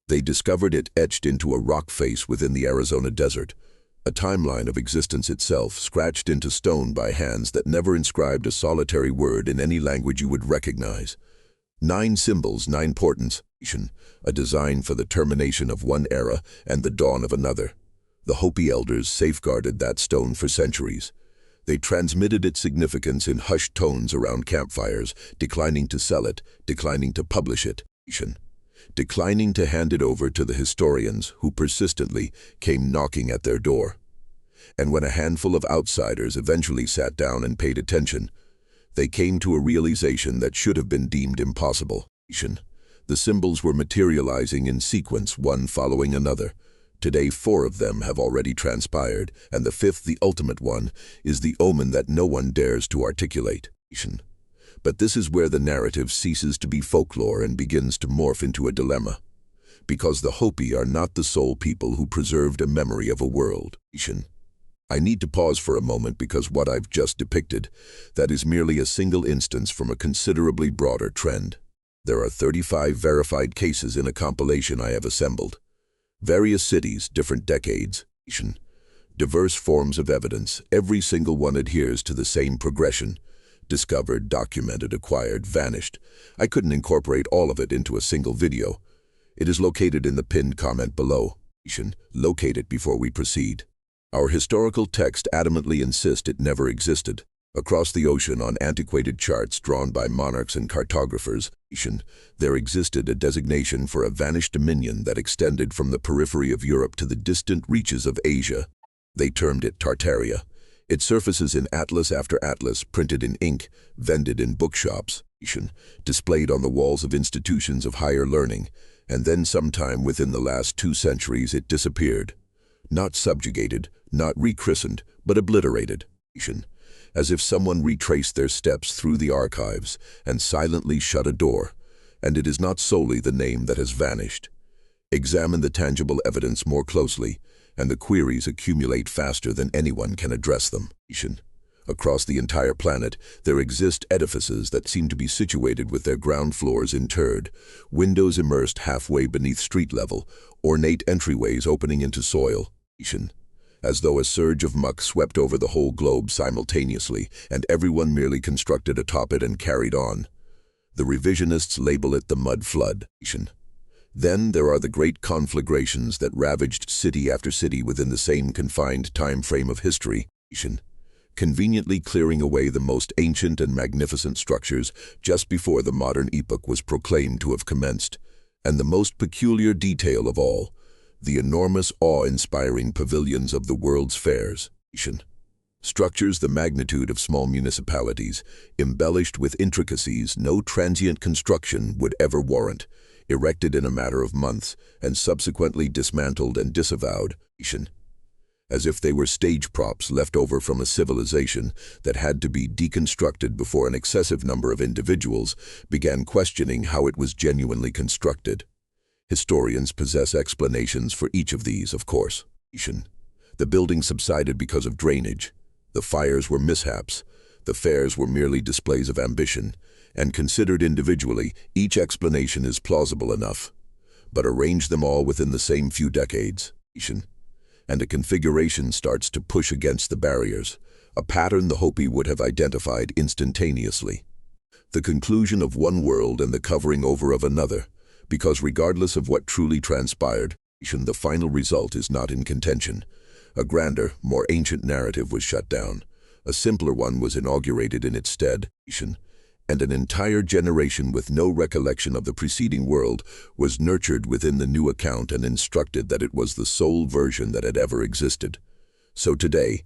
They discovered it etched into a rock face within the Arizona desert, a timeline of existence itself scratched into stone by hands that never inscribed a solitary word in any language you would recognize. 9 symbols, 9 portents, a design for the termination of one era and the dawn of another. The Hopi elders safeguarded that stone for centuries. They transmitted its significance in hushed tones around campfires, declining to sell it, declining to publish it, declining to hand it over to the historians who persistently came knocking at their door. And when a handful of outsiders eventually sat down and paid attention, they came to a realization that should have been deemed impossible. The symbols were materializing in sequence, one following another. Today, 4 of them have already transpired, and the 5th, the ultimate one, is the omen that no one dares to articulate. But this is where the narrative ceases to be folklore and begins to morph into a dilemma. Because the Hopi are not the sole people who preserved a memory of a world. I need to pause for a moment because what I've just depicted, that is merely a single instance from a considerably broader trend. There are 35 verified cases in a compilation I have assembled. Various cities, different decades, diverse forms of evidence, every single one adheres to the same progression. Discovered, documented, acquired, vanished. I couldn't incorporate all of it into a single video. It is located in the pinned comment below. Locate it before we proceed. Our historical text adamantly insists it never existed. Across the ocean on antiquated charts drawn by monarchs and cartographers, there existed a designation for a vanished dominion that extended from the periphery of Europe to the distant reaches of Asia. They termed it Tartaria. It surfaces in atlas after atlas, printed in ink, vended in bookshops, displayed on the walls of institutions of higher learning, and then sometime within the last 2 centuries it disappeared. Not subjugated, not rechristened, but obliterated, as if someone retraced their steps through the archives and silently shut a door. And it is not solely the name that has vanished. Examine the tangible evidence more closely, and the queries accumulate faster than anyone can address them. Across the entire planet, there exist edifices that seem to be situated with their ground floors interred, windows immersed halfway beneath street level, ornate entryways opening into soil, as though a surge of muck swept over the whole globe simultaneously, and everyone merely constructed atop it and carried on. The revisionists label it the mud flood. Then there are the great conflagrations that ravaged city after city within the same confined time frame of history, conveniently clearing away the most ancient and magnificent structures just before the modern epoch was proclaimed to have commenced. And the most peculiar detail of all, the enormous, awe-inspiring pavilions of the world's fairs, structures the magnitude of small municipalities, embellished with intricacies no transient construction would ever warrant, erected in a matter of months, and subsequently dismantled and disavowed, as if they were stage props left over from a civilization that had to be deconstructed before an excessive number of individuals began questioning how it was genuinely constructed. Historians possess explanations for each of these, of course. The building subsided because of drainage. The fires were mishaps. The fairs were merely displays of ambition. And considered individually, each explanation is plausible enough. But arrange them all within the same few decades, and a configuration starts to push against the barriers, a pattern the Hopi would have identified instantaneously. The conclusion of one world and the covering over of another, because regardless of what truly transpired, the final result is not in contention. A grander, more ancient narrative was shut down. A simpler one was inaugurated in its stead, and an entire generation with no recollection of the preceding world was nurtured within the new account and instructed that it was the sole version that had ever existed. So today,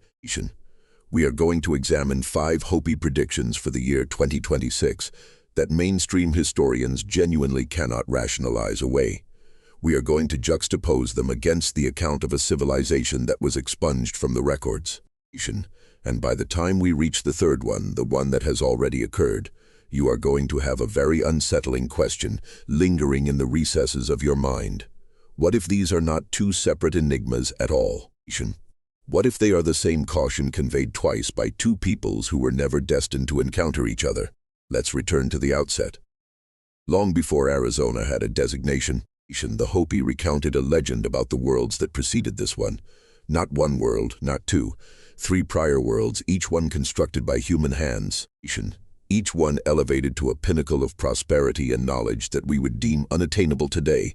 we are going to examine 5 Hopi predictions for the year 2026 that mainstream historians genuinely cannot rationalize away. We are going to juxtapose them against the account of a civilization that was expunged from the records. And by the time we reach the 3rd one, the one that has already occurred, you are going to have a very unsettling question lingering in the recesses of your mind. What if these are not 2 separate enigmas at all? What if they are the same caution conveyed twice by 2 peoples who were never destined to encounter each other? Let's return to the outset. Long before Arizona had a designation, The Hopi recounted a legend about the worlds that preceded this one. Not one world, not two, three prior worlds, each one constructed by human hands. Each one elevated to a pinnacle of prosperity and knowledge that we would deem unattainable today,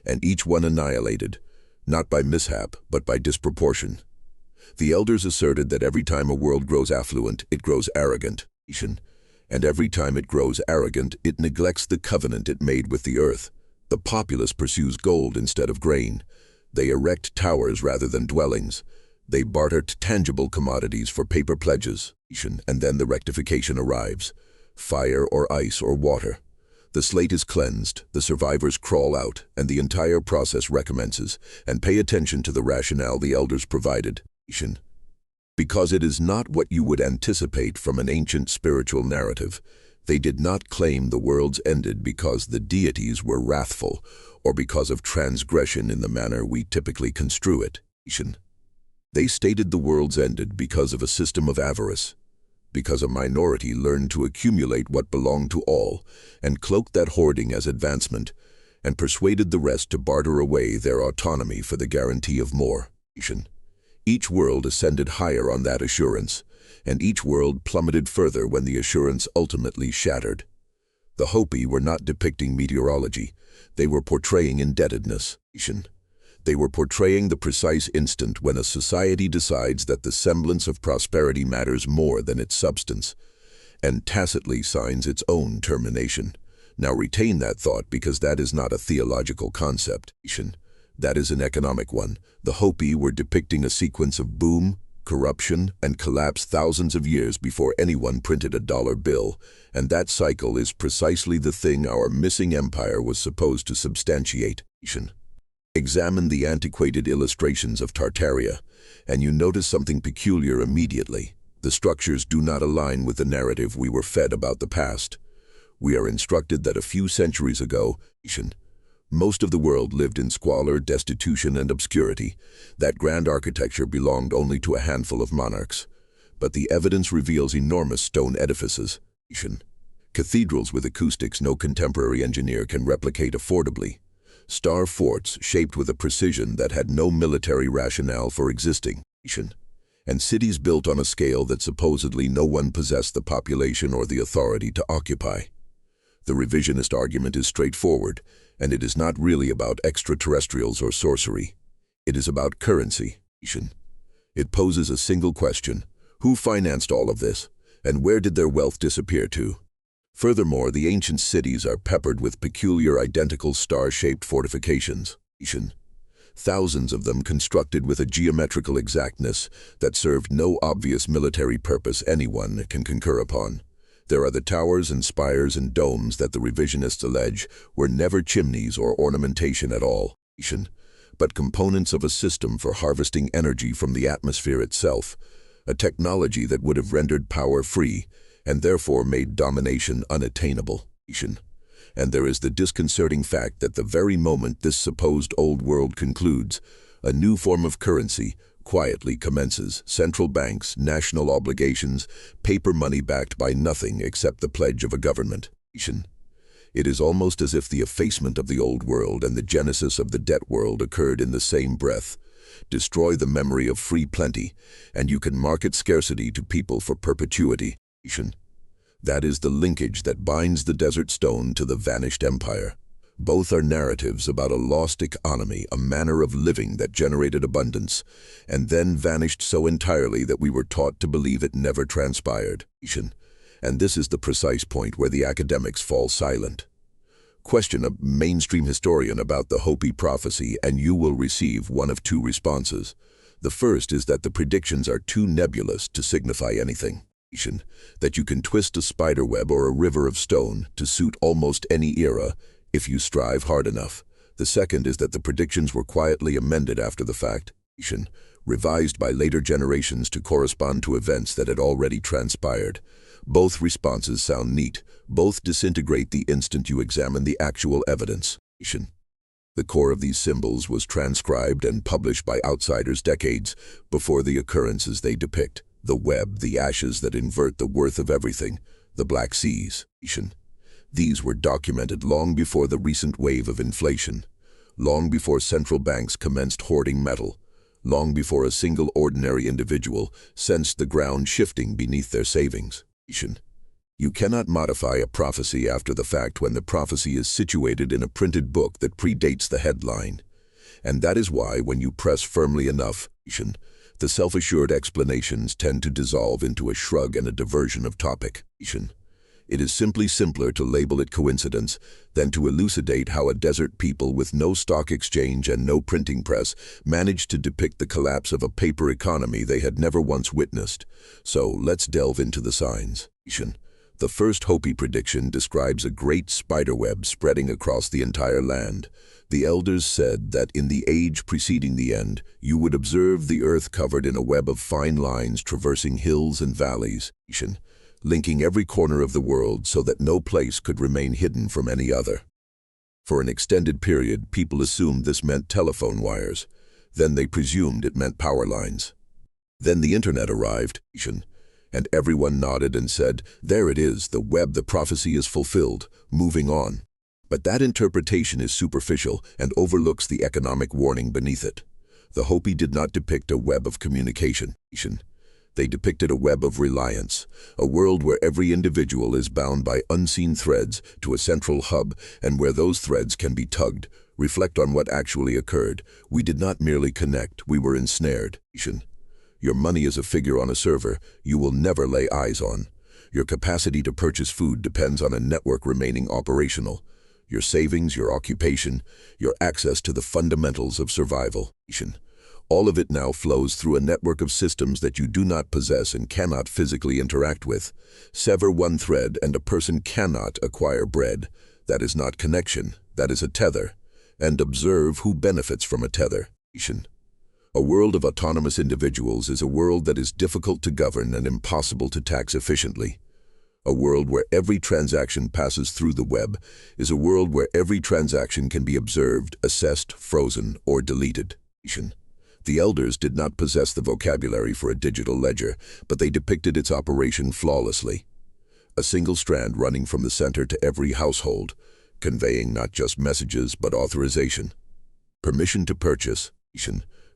and each one annihilated, not by mishap, but by disproportion. The elders asserted that every time a world grows affluent, it grows arrogant. And every time it grows arrogant, it neglects the covenant it made with the earth. The populace pursues gold instead of grain. They erect towers rather than dwellings. They barter tangible commodities for paper pledges. And then the rectification arrives. Fire or ice or water. The slate is cleansed, the survivors crawl out, and the entire process recommences. And pay attention to the rationale the elders provided. Because it is not what you would anticipate from an ancient spiritual narrative. They did not claim the worlds ended because the deities were wrathful, or because of transgression in the manner we typically construe it. They stated the worlds ended because of a system of avarice, because a minority learned to accumulate what belonged to all, and cloaked that hoarding as advancement, and persuaded the rest to barter away their autonomy for the guarantee of more. Each world ascended higher on that assurance, and each world plummeted further when the assurance ultimately shattered. The Hopi were not depicting meteorology. They were portraying indebtedness. They were portraying the precise instant when a society decides that the semblance of prosperity matters more than its substance, and tacitly signs its own termination. Now retain that thought, because that is not a theological concept. That is an economic one. The Hopi were depicting a sequence of boom, corruption, and collapse thousands of years before anyone printed a dollar bill, and that cycle is precisely the thing our missing empire was supposed to substantiate. Examine the antiquated illustrations of Tartaria, and you notice something peculiar immediately. The structures do not align with the narrative we were fed about the past. We are instructed that a few centuries ago, most of the world lived in squalor, destitution, and obscurity. That grand architecture belonged only to a handful of monarchs. But the evidence reveals enormous stone edifices. Cathedrals with acoustics no contemporary engineer can replicate affordably. Star forts shaped with a precision that had no military rationale for existing. And cities built on a scale that supposedly no one possessed the population or the authority to occupy. The revisionist argument is straightforward, and it is not really about extraterrestrials or sorcery. It is about currency. It poses a single question: who financed all of this, and where did their wealth disappear to? Furthermore, the ancient cities are peppered with peculiar identical star-shaped fortifications. Thousands of them constructed with a geometrical exactness that served no obvious military purpose anyone can concur upon. There are the towers and spires and domes that the revisionists allege were never chimneys or ornamentation at all, but components of a system for harvesting energy from the atmosphere itself, a technology that would have rendered power free and therefore made domination unattainable. And there is the disconcerting fact that the very moment this supposed old world concludes, a new form of currency quietly commences. Central banks, national obligations, paper money backed by nothing except the pledge of a government. It is almost as if the effacement of the old world and the genesis of the debt world occurred in the same breath. Destroy the memory of free plenty, and you can market scarcity to people for perpetuity. That is the linkage that binds the desert stone to the vanished empire. Both are narratives about a lost economy, a manner of living that generated abundance, and then vanished so entirely that we were taught to believe it never transpired. And this is the precise point where the academics fall silent. Question a mainstream historian about the Hopi Prophecy, and you will receive one of two responses. The first is that the predictions are too nebulous to signify anything. That you can twist a spiderweb or a river of stone to suit almost any era if you strive hard enough. The second is that the predictions were quietly amended after the fact, revised by later generations to correspond to events that had already transpired. Both responses sound neat. Both disintegrate the instant you examine the actual evidence. The core of these symbols was transcribed and published by outsiders decades before the occurrences they depict. The web, the ashes that invert the worth of everything, the Black Seas. These were documented long before the recent wave of inflation. long before central banks commenced hoarding metal, long before a single ordinary individual sensed the ground shifting beneath their savings. You cannot modify a prophecy after the fact when the prophecy is situated in a printed book that predates the headline. And that is why, when you press firmly enough, the self-assured explanations tend to dissolve into a shrug and a diversion of topic. It is simply simpler to label it coincidence than to elucidate how a desert people with no stock exchange and no printing press managed to depict the collapse of a paper economy they had never once witnessed. So let's delve into the signs. The first Hopi prediction describes a great spiderweb spreading across the entire land. The elders said that in the age preceding the end, you would observe the earth covered in a web of fine lines traversing hills and valleys, linking every corner of the world so that no place could remain hidden from any other. For an extended period, people assumed this meant telephone wires. Then they presumed it meant power lines. Then the internet arrived, and everyone nodded and said, "There it is, the web, the prophecy is fulfilled, moving on." But that interpretation is superficial and overlooks the economic warning beneath it. The Hopi did not depict a web of communication. They depicted a web of reliance, a world where every individual is bound by unseen threads to a central hub, and where those threads can be tugged. Reflect on what actually occurred. We did not merely connect, we were ensnared. Your money is a figure on a server you will never lay eyes on. Your capacity to purchase food depends on a network remaining operational. Your savings, your occupation, your access to the fundamentals of survival. All of it now flows through a network of systems that you do not possess and cannot physically interact with. Sever one thread and a person cannot acquire bread. That is not connection, that is a tether. And observe who benefits from a tether. A world of autonomous individuals is a world that is difficult to govern and impossible to tax efficiently. A world where every transaction passes through the web is a world where every transaction can be observed, assessed, frozen, or deleted. The elders did not possess the vocabulary for a digital ledger, but they depicted its operation flawlessly. A single strand running from the center to every household, conveying not just messages but authorization. Permission to purchase,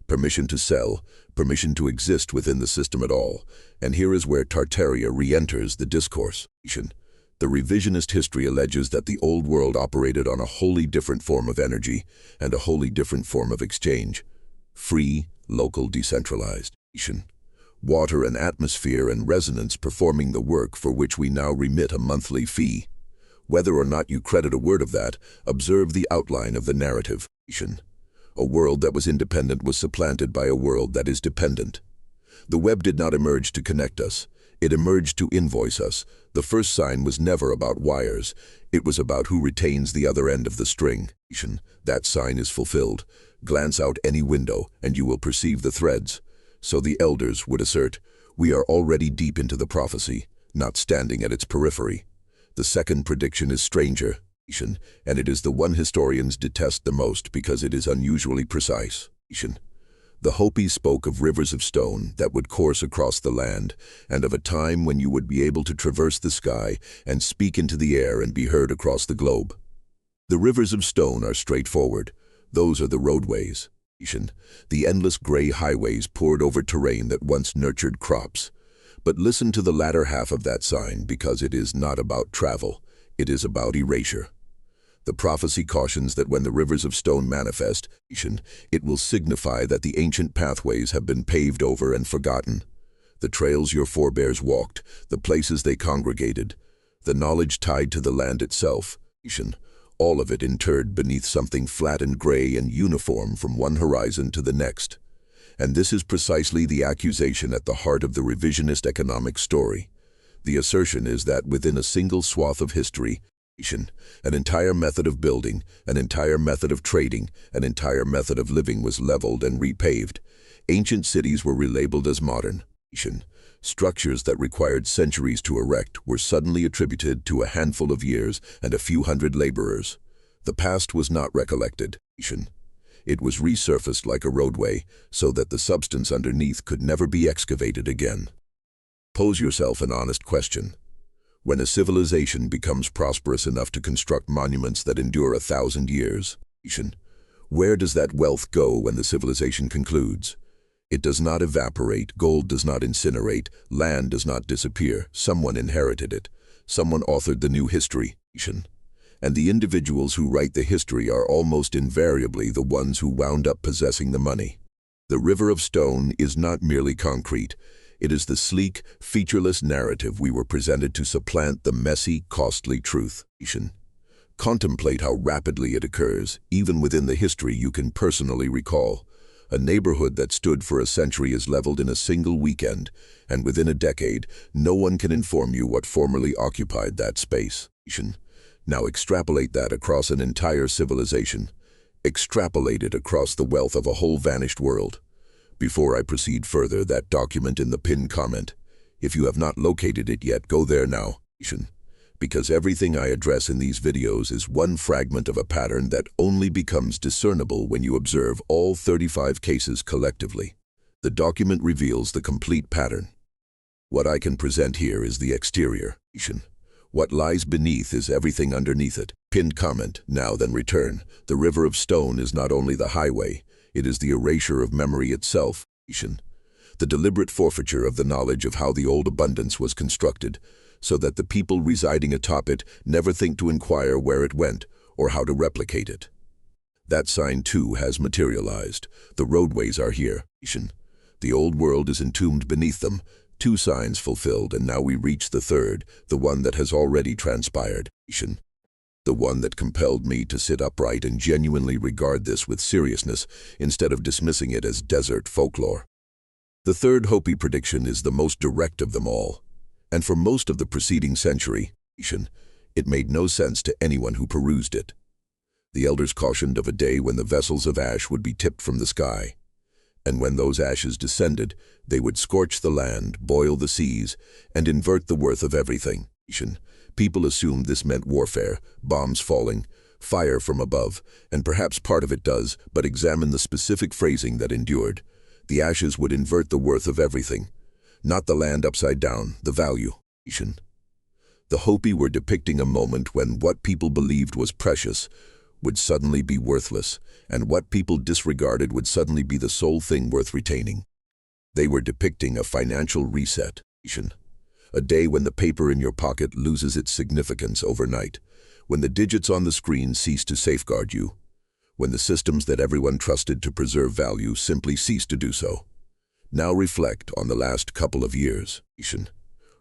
permission to sell, permission to exist within the system at all. And here is where Tartaria re-enters the discourse. The revisionist history alleges that the old world operated on a wholly different form of energy and a wholly different form of exchange. Free, local, decentralized. Water and atmosphere and resonance performing the work for which we now remit a monthly fee. Whether or not you credit a word of that, observe the outline of the narrative. A world that was independent was supplanted by a world that is dependent. The web did not emerge to connect us. It emerged to invoice us. The first sign was never about wires. It was about who retains the other end of the string. That sign is fulfilled. Glance out any window, and you will perceive the threads. So the elders would assert, we are already deep into the prophecy, not standing at its periphery. The second prediction is stranger, and it is the one historians detest the most because it is unusually precise. The Hopi spoke of rivers of stone that would course across the land, and of a time when you would be able to traverse the sky and speak into the air and be heard across the globe. The rivers of stone are straightforward. Those are the roadways. The endless gray highways poured over terrain that once nurtured crops. But listen to the latter half of that sign, because it is not about travel. It is about erasure. The prophecy cautions that when the rivers of stone manifest, it will signify that the ancient pathways have been paved over and forgotten. The trails your forebears walked, the places they congregated, the knowledge tied to the land itself, all of it interred beneath something flat and gray and uniform from one horizon to the next. And this is precisely the accusation at the heart of the revisionist economic story. The assertion is that within a single swath of history, an entire method of building, an entire method of trading, an entire method of living was leveled and repaved. Ancient cities were relabeled as modern. Structures that required centuries to erect were suddenly attributed to a handful of years and a few hundred laborers. The past was not recollected. It was resurfaced like a roadway, so that the substance underneath could never be excavated again. Pose yourself an honest question. When a civilization becomes prosperous enough to construct monuments that endure 1,000 years, Where does that wealth go when the civilization concludes? It does not evaporate, gold does not incinerate, land does not disappear. Someone inherited it. Someone authored the new history. And the individuals who write the history are almost invariably the ones who wound up possessing the money. The river of stone is not merely concrete. It is the sleek, featureless narrative we were presented to supplant the messy, costly truth. Contemplate how rapidly it occurs, even within the history you can personally recall. A neighborhood that stood for a century is leveled in a single weekend, and within a decade, no one can inform you what formerly occupied that space. Now extrapolate that across an entire civilization. Extrapolate it across the wealth of a whole vanished world. Before I proceed further, that document in the pinned comment. If you have not located it yet, go there now. Because everything I address in these videos is one fragment of a pattern that only becomes discernible when you observe all 35 cases collectively. The document reveals the complete pattern. What I can present here is the exterior. What lies beneath is everything underneath it. Pinned comment, now then return. The river of stone is not only the highway, it is the erasure of memory itself. The deliberate forfeiture of the knowledge of how the old abundance was constructed, so that the people residing atop it never think to inquire where it went or how to replicate it. That sign too has materialized. The roadways are here. The old world is entombed beneath them. 2 signs fulfilled, and now we reach the third, the one that has already transpired. The one that compelled me to sit upright and genuinely regard this with seriousness instead of dismissing it as desert folklore. The third Hopi prediction is the most direct of them all, and for most of the preceding century, it made no sense to anyone who perused it. The elders cautioned of a day when the vessels of ash would be tipped from the sky, and when those ashes descended, they would scorch the land, boil the seas, and invert the worth of everything. People assumed this meant warfare, bombs falling, fire from above, and perhaps part of it does, but examine the specific phrasing that endured. The ashes would invert the worth of everything, not the land upside down, the value. The Hopi were depicting a moment when what people believed was precious would suddenly be worthless, and what people disregarded would suddenly be the sole thing worth retaining. They were depicting a financial reset. A day when the paper in your pocket loses its significance overnight, when the digits on the screen cease to safeguard you, when the systems that everyone trusted to preserve value simply cease to do so. Now reflect on the last couple of years.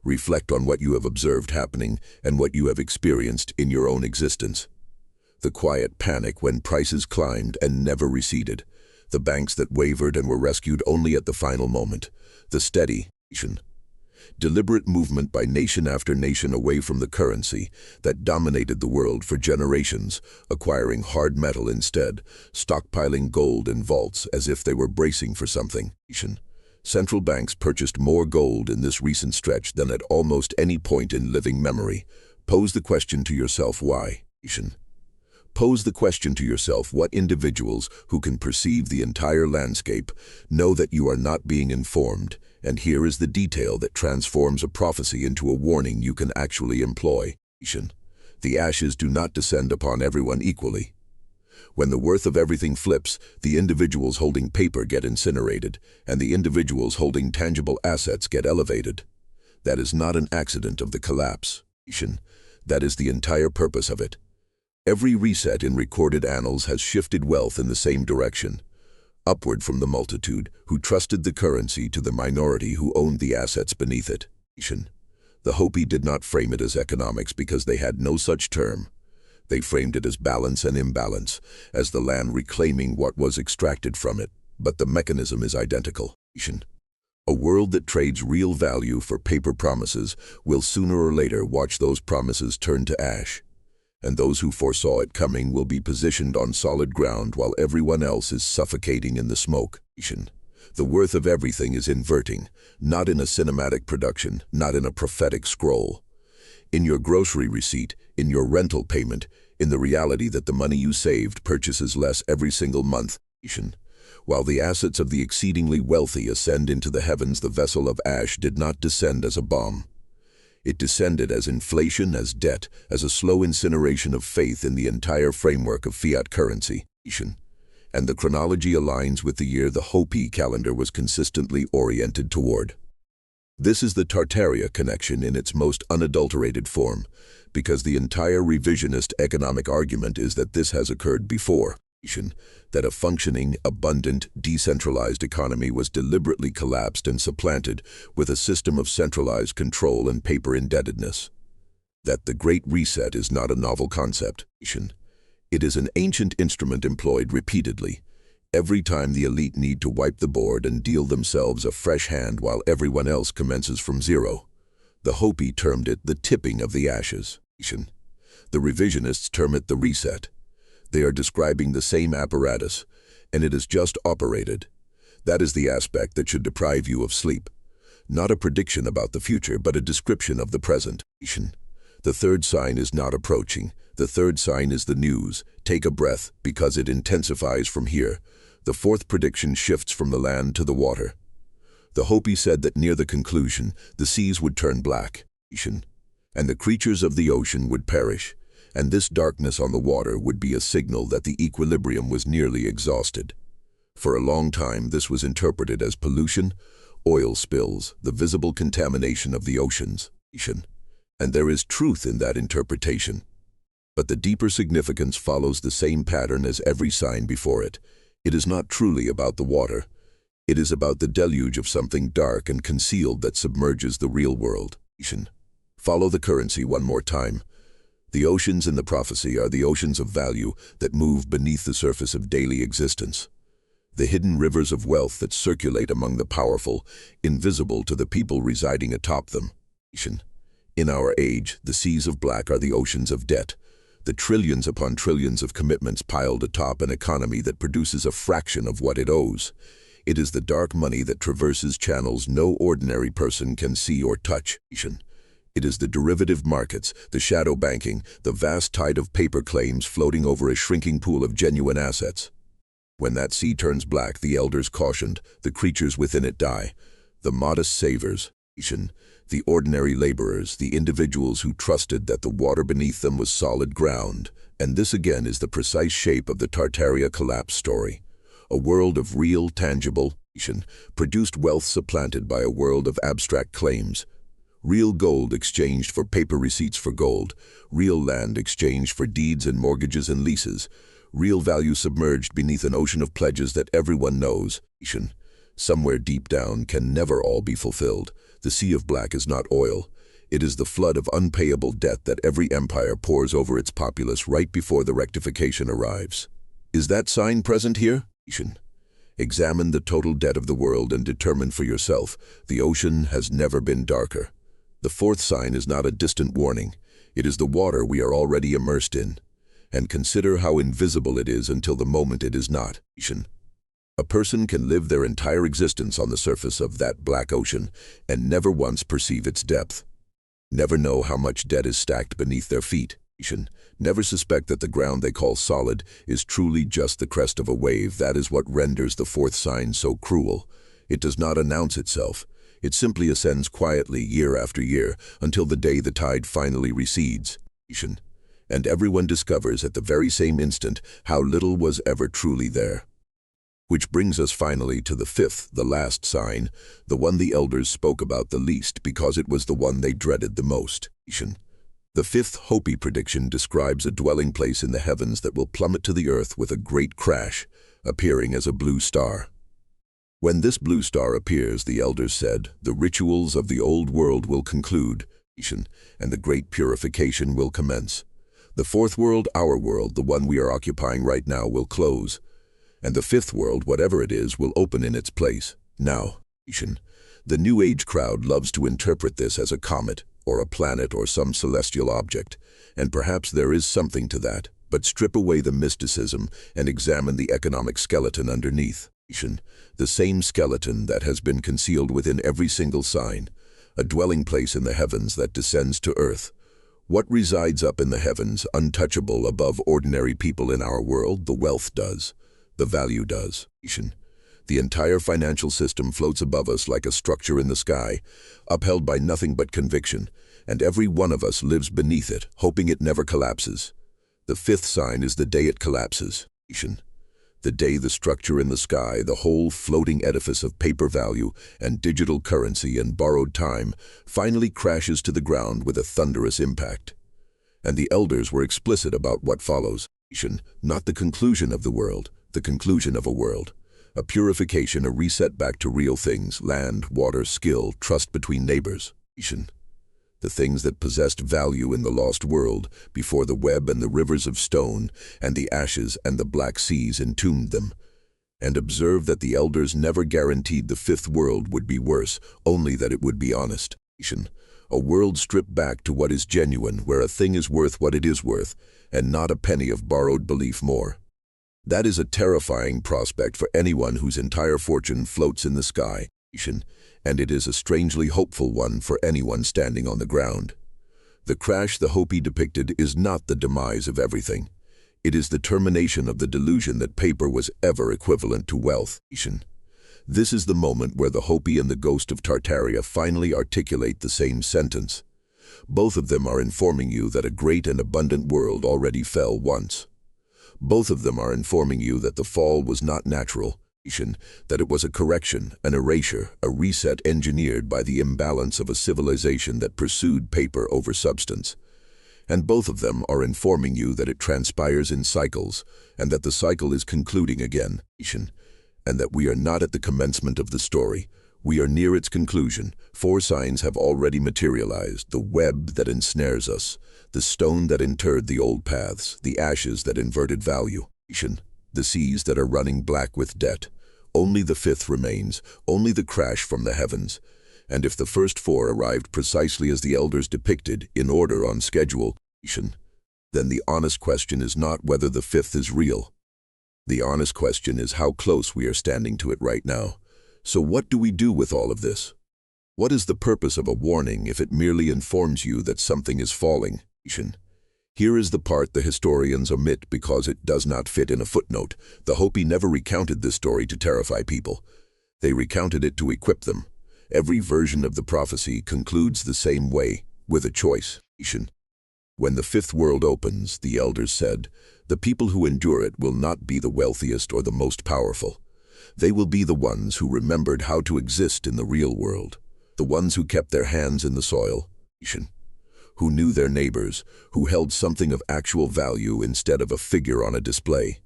Reflect on what you have observed happening and what you have experienced in your own existence. The quiet panic when prices climbed and never receded, the banks that wavered and were rescued only at the final moment, the steady, deliberate movement by nation after nation away from the currency that dominated the world for generations, acquiring hard metal instead, stockpiling gold in vaults as if they were bracing for something. Central banks purchased more gold in this recent stretch than at almost any point in living memory. Pose the question to yourself, why? Pose the question to yourself, what individuals who can perceive the entire landscape know that you are not being informed, and here is the detail that transforms a prophecy into a warning you can actually employ. The ashes do not descend upon everyone equally. When the worth of everything flips, the individuals holding paper get incinerated, and the individuals holding tangible assets get elevated. That is not an accident of the collapse. That is the entire purpose of it. Every reset in recorded annals has shifted wealth in the same direction, upward from the multitude who trusted the currency to the minority who owned the assets beneath it. The Hopi did not frame it as economics because they had no such term. They framed it as balance and imbalance, as the land reclaiming what was extracted from it, but the mechanism is identical. A world that trades real value for paper promises will sooner or later watch those promises turn to ash, and those who foresaw it coming will be positioned on solid ground while everyone else is suffocating in the smoke. The worth of everything is inverting, not in a cinematic production, not in a prophetic scroll. In your grocery receipt, in your rental payment, in the reality that the money you saved purchases less every single month. While the assets of the exceedingly wealthy ascend into the heavens, the vessel of ash did not descend as a bomb. It descended as inflation, as debt, as a slow incineration of faith in the entire framework of fiat currency. and the chronology aligns with the year the Hopi calendar was consistently oriented toward. This is the Tartaria connection in its most unadulterated form, because the entire revisionist economic argument is that this has occurred before, that a functioning, abundant, decentralized economy was deliberately collapsed and supplanted with a system of centralized control and paper indebtedness. That the Great Reset is not a novel concept. It is an ancient instrument employed repeatedly, every time the elite need to wipe the board and deal themselves a fresh hand while everyone else commences from zero. The Hopi termed it the tipping of the ashes. The revisionists term it the reset. They are describing the same apparatus, and it is just operated. That is the aspect that should deprive you of sleep. Not a prediction about the future, but a description of the present. The third sign is not approaching. The third sign is the news. Take a breath, because it intensifies from here. The fourth prediction shifts from the land to the water. The Hopi said that near the conclusion, the seas would turn black, and the creatures of the ocean would perish, and this darkness on the water would be a signal that the equilibrium was nearly exhausted. For a long time, this was interpreted as pollution, oil spills, the visible contamination of the oceans, and there is truth in that interpretation. But the deeper significance follows the same pattern as every sign before it. It is not truly about the water. It is about the deluge of something dark and concealed that submerges the real world. Follow the currency one more time. The oceans in the prophecy are the oceans of value that move beneath the surface of daily existence. The hidden rivers of wealth that circulate among the powerful, invisible to the people residing atop them. In our age, the seas of black are the oceans of debt, the trillions upon trillions of commitments piled atop an economy that produces a fraction of what it owes. It is the dark money that traverses channels no ordinary person can see or touch. It is the derivative markets, the shadow banking, the vast tide of paper claims floating over a shrinking pool of genuine assets. When that sea turns black, the elders cautioned, the creatures within it die. The modest savers, the ordinary laborers, the individuals who trusted that the water beneath them was solid ground. And this again is the precise shape of the Tartaria collapse story. A world of real, tangible, produced wealth supplanted by a world of abstract claims. Real gold exchanged for paper receipts for gold. Real land exchanged for deeds and mortgages and leases. Real value submerged beneath an ocean of pledges that everyone knows, somewhere deep down, can never all be fulfilled. The sea of black is not oil. It is the flood of unpayable debt that every empire pours over its populace right before the rectification arrives. Is that sign present here? Examine the total debt of the world and determine for yourself. The ocean has never been darker. The fourth sign is not a distant warning. It is the water we are already immersed in. And consider how invisible it is until the moment it is not. A person can live their entire existence on the surface of that black ocean and never once perceive its depth. Never know how much debt is stacked beneath their feet. Never suspect that the ground they call solid is truly just the crest of a wave. That is what renders the fourth sign so cruel. It does not announce itself. It simply ascends quietly year after year until the day the tide finally recedes. And everyone discovers at the very same instant how little was ever truly there. Which brings us finally to the fifth, the last sign, the one the elders spoke about the least because it was the one they dreaded the most. The fifth Hopi prediction describes a dwelling place in the heavens that will plummet to the earth with a great crash, appearing as a blue star. When this blue star appears, the elders said, the rituals of the old world will conclude, and the great purification will commence. The fourth world, our world, the one we are occupying right now, will close. And the fifth world, whatever it is, will open in its place. Now, the New Age crowd loves to interpret this as a comet, or a planet, or some celestial object, and perhaps there is something to that, but strip away the mysticism and examine the economic skeleton underneath. The same skeleton that has been concealed within every single sign, a dwelling place in the heavens that descends to earth. What resides up in the heavens, untouchable above ordinary people in our world? The wealth does. The value does. The entire financial system floats above us like a structure in the sky, upheld by nothing but conviction, and every one of us lives beneath it, hoping it never collapses. The fifth sign is the day it collapses. The The day the structure in the sky, the whole floating edifice of paper value and digital currency and borrowed time, finally crashes to the ground with a thunderous impact. And the elders were explicit about what follows. Not the conclusion of the world, the conclusion of a world. A purification, a reset back to real things, land, water, skill, trust between neighbors. The things that possessed value in the lost world, before the web and the rivers of stone, and the ashes and the black seas entombed them. And observe that the elders never guaranteed the fifth world would be worse, only that it would be honest. A world stripped back to what is genuine, where a thing is worth what it is worth, and not a penny of borrowed belief more. That is a terrifying prospect for anyone whose entire fortune floats in the sky, and it is a strangely hopeful one for anyone standing on the ground. The crash the Hopi depicted is not the demise of everything. It is the termination of the delusion that paper was ever equivalent to wealth. This is the moment where the Hopi and the ghost of Tartaria finally articulate the same sentence. Both of them are informing you that a great and abundant world already fell once. Both of them are informing you that the fall was not natural, that it was a correction, an erasure, a reset engineered by the imbalance of a civilization that pursued paper over substance. And both of them are informing you that it transpires in cycles, and that the cycle is concluding again, and that we are not at the commencement of the story. We are near its conclusion. 4 signs have already materialized: the web that ensnares us, the stone that interred the old paths, the ashes that inverted value, the seas that are running black with debt. Only the fifth remains, only the crash from the heavens. And if the first 4 arrived precisely as the elders depicted, in order, on schedule, then the honest question is not whether the fifth is real. The honest question is how close we are standing to it right now. So what do we do with all of this? What is the purpose of a warning if it merely informs you that something is falling? Here is the part the historians omit because it does not fit in a footnote. The Hopi never recounted this story to terrify people. They recounted it to equip them. Every version of the prophecy concludes the same way, with a choice. When the fifth world opens, the elders said, the people who endure it will not be the wealthiest or the most powerful. They will be the ones who remembered how to exist in the real world, the ones who kept their hands in the soil, who knew their neighbors, who held something of actual value instead of a figure on a display.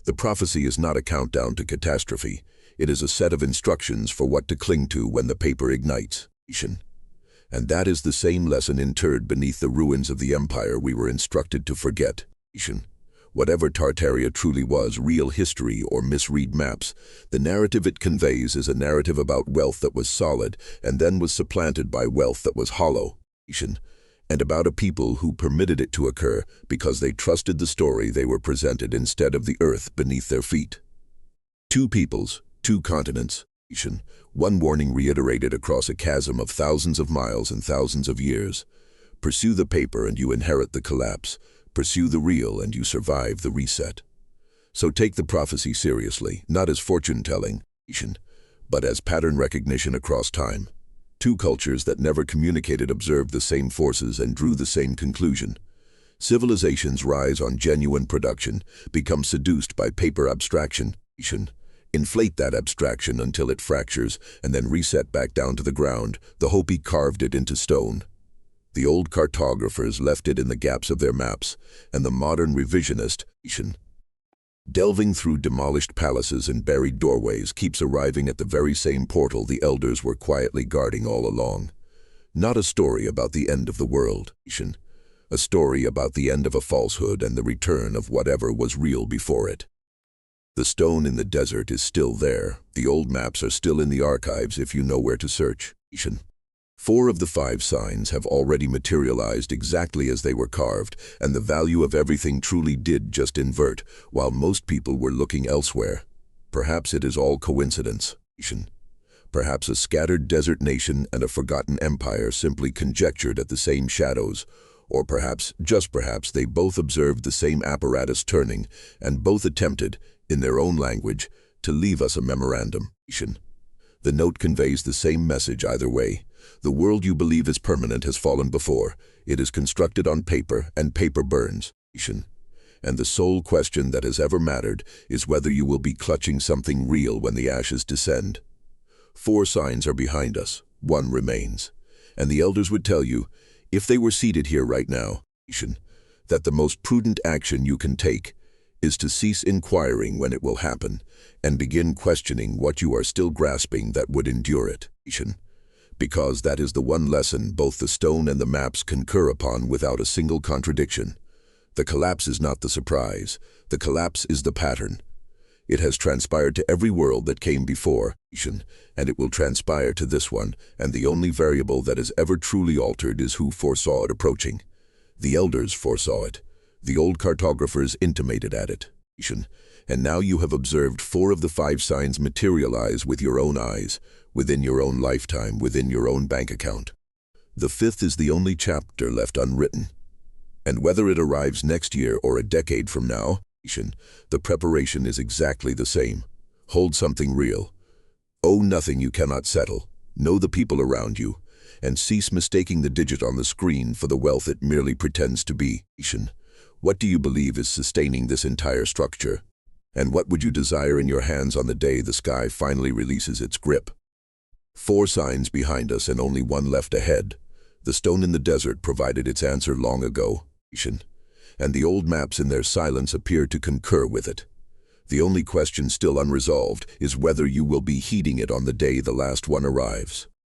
The prophecy is not a countdown to catastrophe. It is a set of instructions for what to cling to when the paper ignites. And that is the same lesson interred beneath the ruins of the empire we were instructed to forget. Whatever Tartaria truly was, real history or misread maps, the narrative it conveys is a narrative about wealth that was solid and then was supplanted by wealth that was hollow, and about a people who permitted it to occur because they trusted the story they were presented instead of the earth beneath their feet. 2 peoples, 2 continents, one warning reiterated across a chasm of thousands of miles and thousands of years. Pursue the paper and you inherit the collapse. Pursue the real and you survive the reset. So take the prophecy seriously, not as fortune-telling, but as pattern recognition across time. 2 cultures that never communicated observed the same forces and drew the same conclusion. Civilizations rise on genuine production, become seduced by paper abstraction, inflate that abstraction until it fractures, and then reset back down to the ground. The Hopi carved it into stone. The old cartographers left it in the gaps of their maps, and the modern revisionist, delving through demolished palaces and buried doorways, keeps arriving at the very same portal the elders were quietly guarding all along. Not a story about the end of the world, a story about the end of a falsehood and the return of whatever was real before it. The stone in the desert is still there. The old maps are still in the archives if you know where to search. 4 of the 5 signs have already materialized exactly as they were carved, and the value of everything truly did just invert, while most people were looking elsewhere. Perhaps it is all coincidence. Perhaps a scattered desert nation and a forgotten empire simply conjectured at the same shadows, or perhaps, just perhaps, they both observed the same apparatus turning, and both attempted, in their own language, to leave us a memorandum. The note conveys the same message either way. The world you believe is permanent has fallen before. It is constructed on paper, and paper burns. And the sole question that has ever mattered is whether you will be clutching something real when the ashes descend. 4 signs are behind us, 1 remains. And the elders would tell you, if they were seated here right now, that the most prudent action you can take is to cease inquiring when it will happen and begin questioning what you are still grasping that would endure it. Because that is the one lesson both the stone and the maps concur upon without a single contradiction. The collapse is not the surprise. The collapse is the pattern. It has transpired to every world that came before, and it will transpire to this one, and the only variable that is ever truly altered is who foresaw it approaching. The elders foresaw it. The old cartographers intimated at it. And now you have observed 4 of the 5 signs materialize with your own eyes, within your own lifetime, within your own bank account. The 5th is the only chapter left unwritten. And whether it arrives next year or a decade from now, the preparation is exactly the same. Hold something real. Owe nothing you cannot settle. Know the people around you, and cease mistaking the digit on the screen for the wealth it merely pretends to be. What do you believe is sustaining this entire structure? And what would you desire in your hands on the day the sky finally releases its grip? 4 signs behind us and only 1 left ahead. The stone in the desert provided its answer long ago, and the old maps in their silence appear to concur with it. The only question still unresolved is whether you will be heeding it on the day the last one arrives.